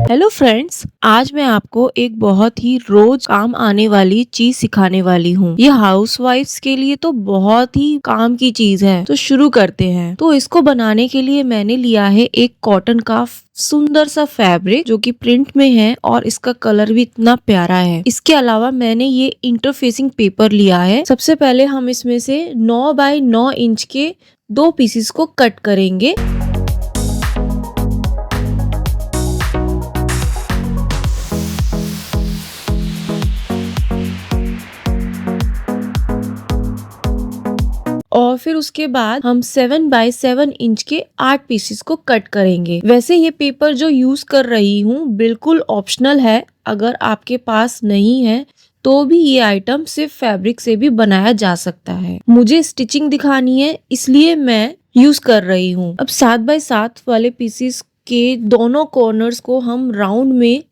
Hello friends, आज मैं आपको एक बहुत ही रोज काम आने वाली चीज सिखाने वाली हूँ। ये हाउसवाइफ्स के लिए तो बहुत ही काम की चीज है। तो शुरू करते हैं। तो इसको बनाने के लिए मैंने लिया है एक कॉटन का सुंदर सा फैब्रिक जो कि प्रिंट में है और इसका कलर भी इतना प्यारा है। इसके अलावा मैंने ये इंटरफेसिंग पेपर लिया है। सबसे पहले हम इसमें से 9 बाय 9 इंच के 2 पीसेस को कट करेंगे। और फिर उसके बाद हम 7 बाय 7 इंच के 8 पीसेस को कट करेंगे। वैसे ये पेपर जो यूज कर रही हूँ बिल्कुल ऑप्शनल है। अगर आपके पास नहीं है तो भी ये आइटम सिर्फ फैब्रिक से भी बनाया जा सकता है। मुझे स्टिचिंग दिखानी है इसलिए मैं यूज कर रही हूँ। अब 7 बाय 7 वाले पीसेस के दोनों कॉर्नर्स को हम राउंड में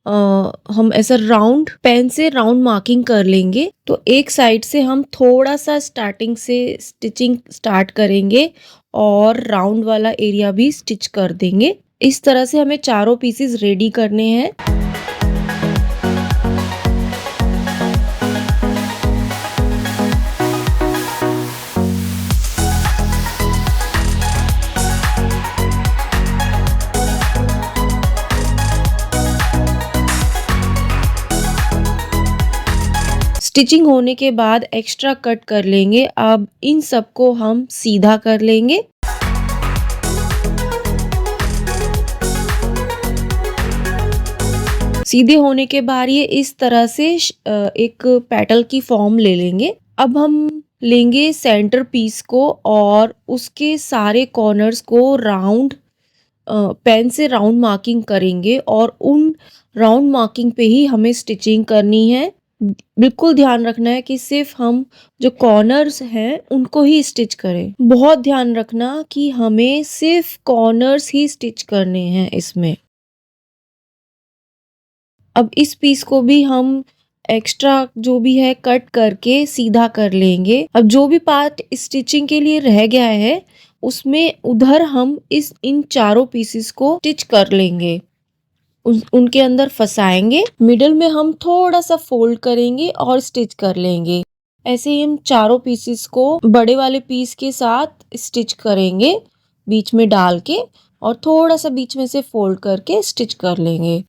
हम ऐसा राउंड पेन से राउंड मार्किंग कर लेंगे। तो एक साइड से हम थोड़ा सा स्टार्टिंग से स्टिचिंग स्टार्ट करेंगे और राउंड वाला एरिया भी स्टिच कर देंगे। इस तरह से हमें चारों पीसेस रेडी करने हैं। स्टिचिंग होने के बाद एक्स्ट्रा कट कर लेंगे। अब इन सबको हम सीधा कर लेंगे। सीधे होने के बाद ये इस तरह से एक पेटल की फॉर्म ले लेंगे। अब हम लेंगे सेंटर पीस को और उसके सारे कॉर्नर्स को राउंड पेन से राउंड मार्किंग करेंगे और उन राउंड मार्किंग पे ही हमें स्टिचिंग करनी है। बिल्कुल ध्यान रखना है कि सिर्फ हम जो कॉर्नर्स हैं उनको ही स्टिच करें। बहुत ध्यान रखना कि हमें सिर्फ कॉर्नर्स ही स्टिच करने हैं इसमें। अब इस पीस को भी हम एक्स्ट्रा जो भी है कट करके सीधा कर लेंगे। अब जो भी पार्ट स्टिचिंग के लिए रह गया है उसमें उधर हम इन चारों पीसेस को स्टिच कर लेंगे। उनके अंदर फंसाएंगे। मिडल में हम थोड़ा सा फोल्ड करेंगे और स्टिच कर लेंगे। ऐसे ही हम चारों पीसेस को बड़े वाले पीस के साथ स्टिच करेंगे बीच में डाल के और थोड़ा सा बीच में से फोल्ड करके स्टिच कर लेंगे।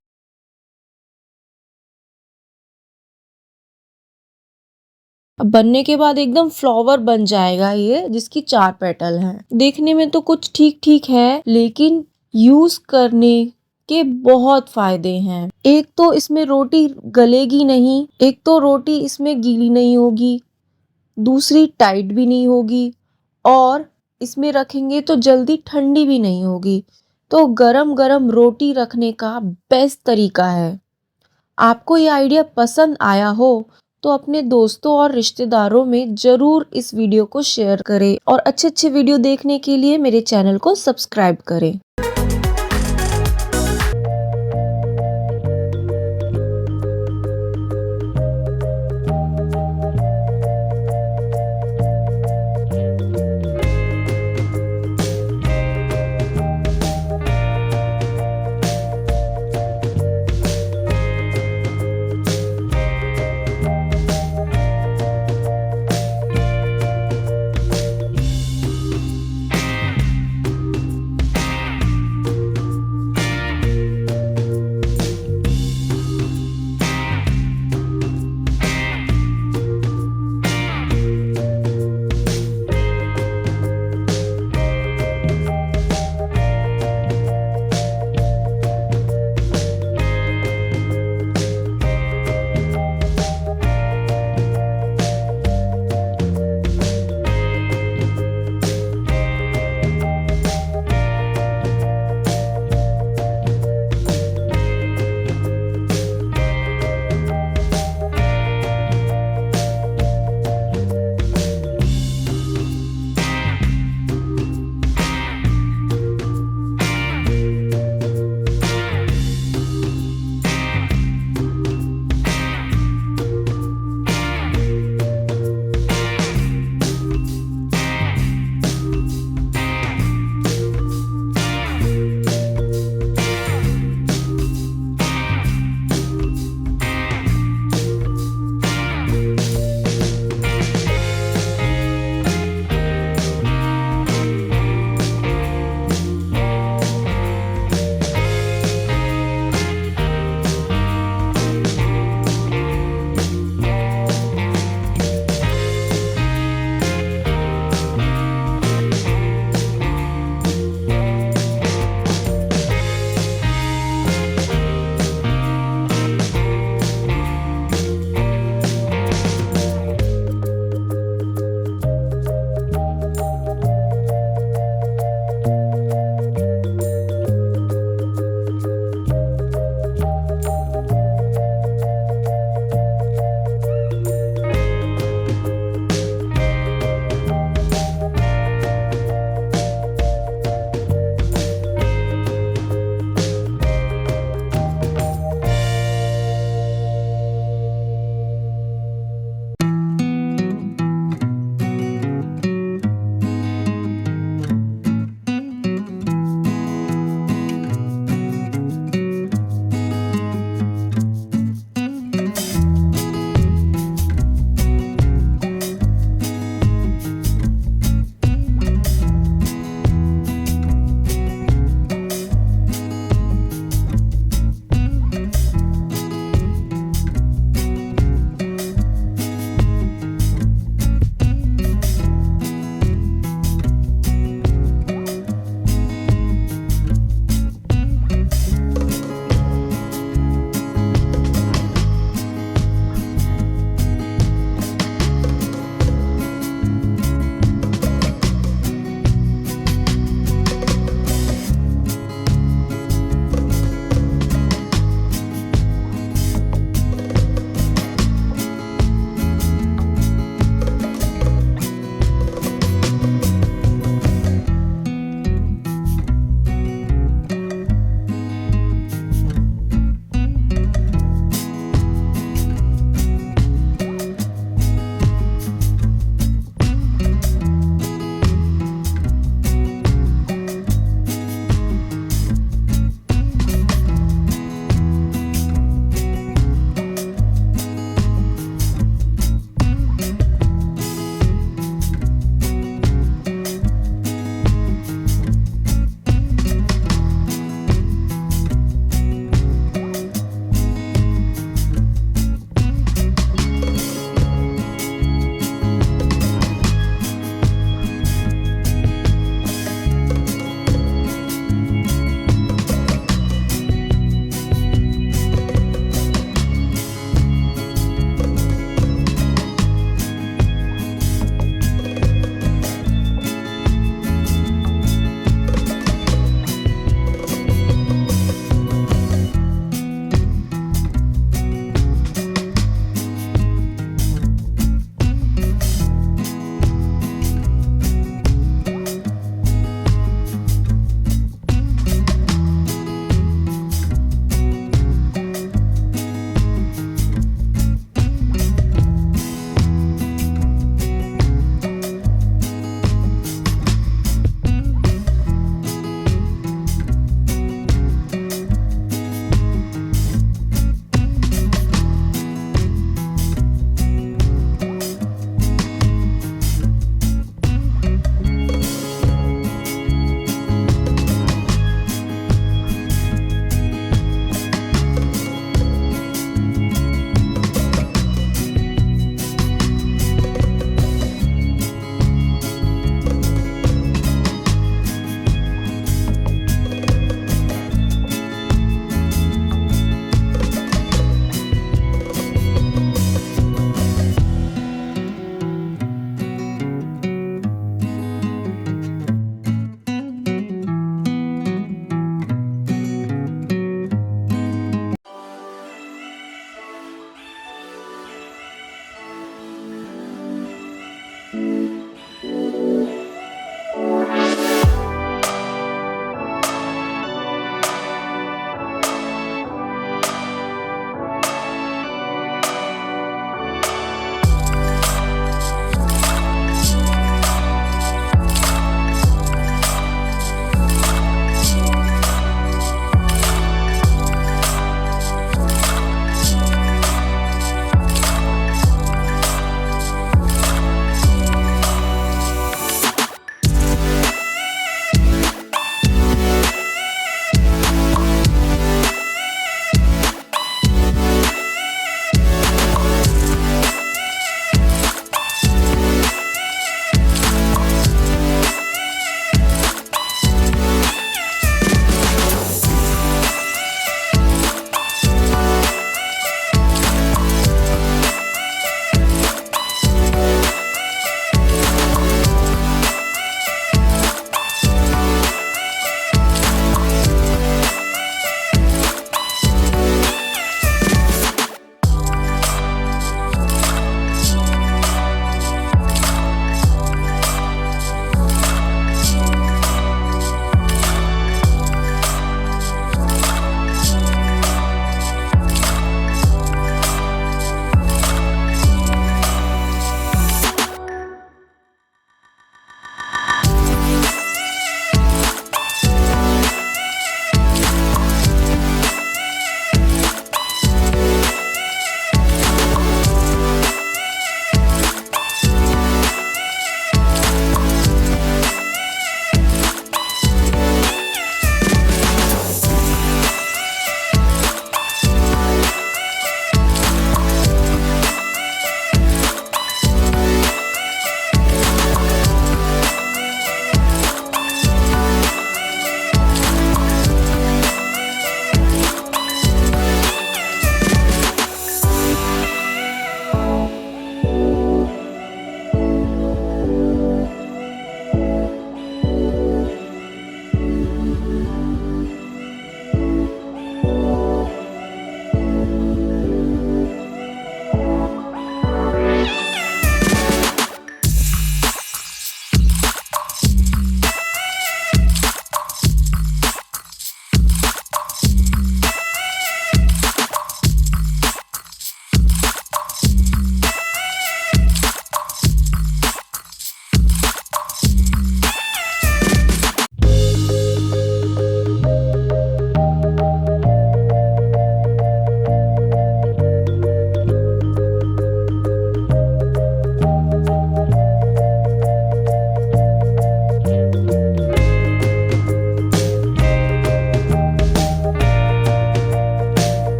अब बनने के बाद एकदम फ्लावर बन जाएगा ये, जिसकी 4 पेटल हैं। देखने में तो कुछ ठीक ठीक है लेकिन यूज करने के बहुत फायदे हैं। एक तो इसमें रोटी गलेगी नहीं, एक तो रोटी इसमें गीली नहीं होगी, दूसरी टाइट भी नहीं होगी और इसमें रखेंगे तो जल्दी ठंडी भी नहीं होगी। तो गरम गरम रोटी रखने का बेस्ट तरीका है। आपको ये आइडिया पसंद आया हो तो अपने दोस्तों और रिश्तेदारों में जरूर इस वीडियो को शेयर करें और अच्छे अच्छे वीडियो देखने के लिए मेरे चैनल को सब्सक्राइब करें।